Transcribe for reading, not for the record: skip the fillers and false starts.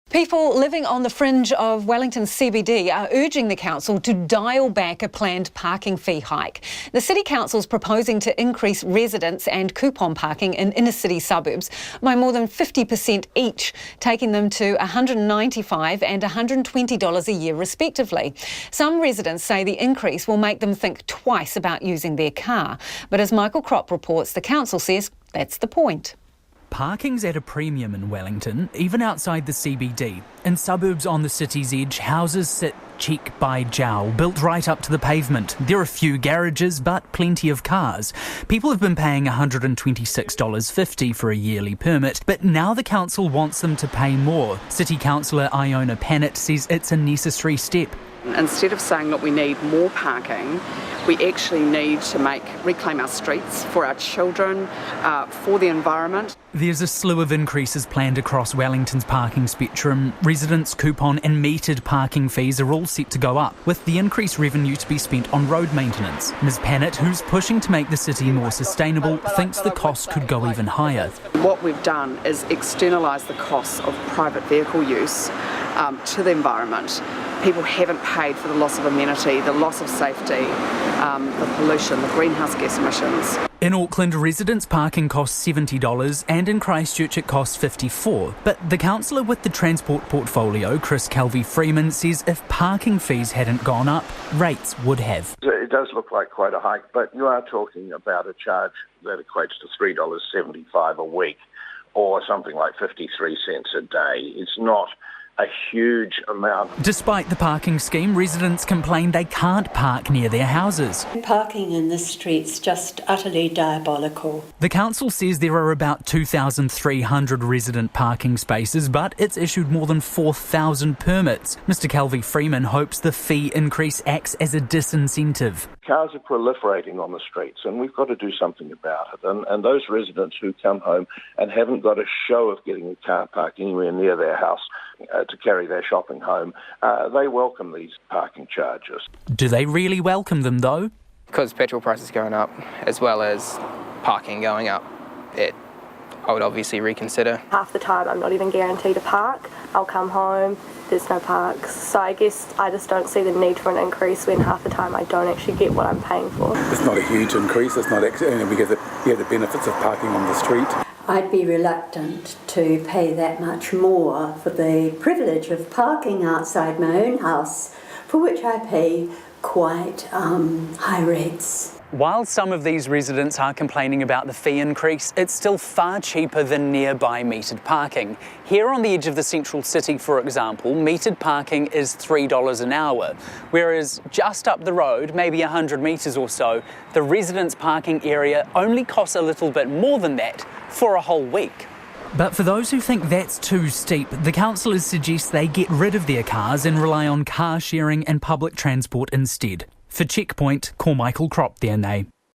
People living on the fringe of Wellington CBD are urging the council to dial back a planned parking fee hike. The City Council's proposing to increase residence and coupon parking in inner city suburbs by more than 50% each, taking them to $195 and $120 a year respectively. Some residents say the increase will make them think twice about using their car. But as Michael Cropp reports, the council says that's the point. Parking's at a premium in Wellington, even outside the CBD. In suburbs on the city's edge, houses sit cheek by jowl, built right up to the pavement. There are few garages, but plenty of cars. People have been paying $126.50 for a yearly permit, but now the council wants them to pay more. City Councillor Iona Pannett says it's a necessary step. Instead of saying, look, we need more parking, we actually need to reclaim our streets for our children, for the environment. There's a slew of increases planned across Wellington's parking spectrum. Residents, coupon and metered parking fees are all set to go up, with the increased revenue to be spent on road maintenance. Ms Pannett, who's pushing to make the city more sustainable, thinks the costs could go even higher. What we've done is externalise the costs of private vehicle use to the environment. People haven't paid for the loss of amenity, the loss of safety, the pollution, the greenhouse gas emissions. In Auckland, residents' parking costs $70 and in Christchurch it costs $54. But the councillor with the transport portfolio, Chris Calvi-Freeman, says if parking fees hadn't gone up, rates would have. It does look like quite a hike, but you are talking about a charge that equates to $3.75 a week or something like 53 cents a day. It's not a huge amount. Despite the parking scheme, residents complain they can't park near their houses. Parking in the streets just utterly diabolical. The council says there are about 2,300 resident parking spaces, but it's issued more than 4,000 permits. Mr Calvi-Freeman hopes the fee increase acts as a disincentive. Cars are proliferating on the streets and we've got to do something about it. And those residents who come home and haven't got a show of getting a car parked anywhere near their house to carry their shopping home, they welcome these parking charges. Do they really welcome them though? Because petrol prices going up as well as parking going up, I would obviously reconsider. Half the time I'm not even guaranteed to park. I'll come home, there's no parks. So I guess I just don't see the need for an increase when half the time I don't actually get what I'm paying for. It's not a huge increase, it's not because you have the benefits of parking on the street. I'd be reluctant to pay that much more for the privilege of parking outside my own house, for which I pay quite high rates. While some of these residents are complaining about the fee increase, it's still far cheaper than nearby metered parking. Here on the edge of the central city, for example, metered parking is $3 an hour, whereas just up the road, maybe 100 metres or so, the residents' parking area only costs a little bit more than that for a whole week. But for those who think that's too steep, the councillors suggest they get rid of their cars and rely on car sharing and public transport instead. For Checkpoint, call Michael Cropp there now.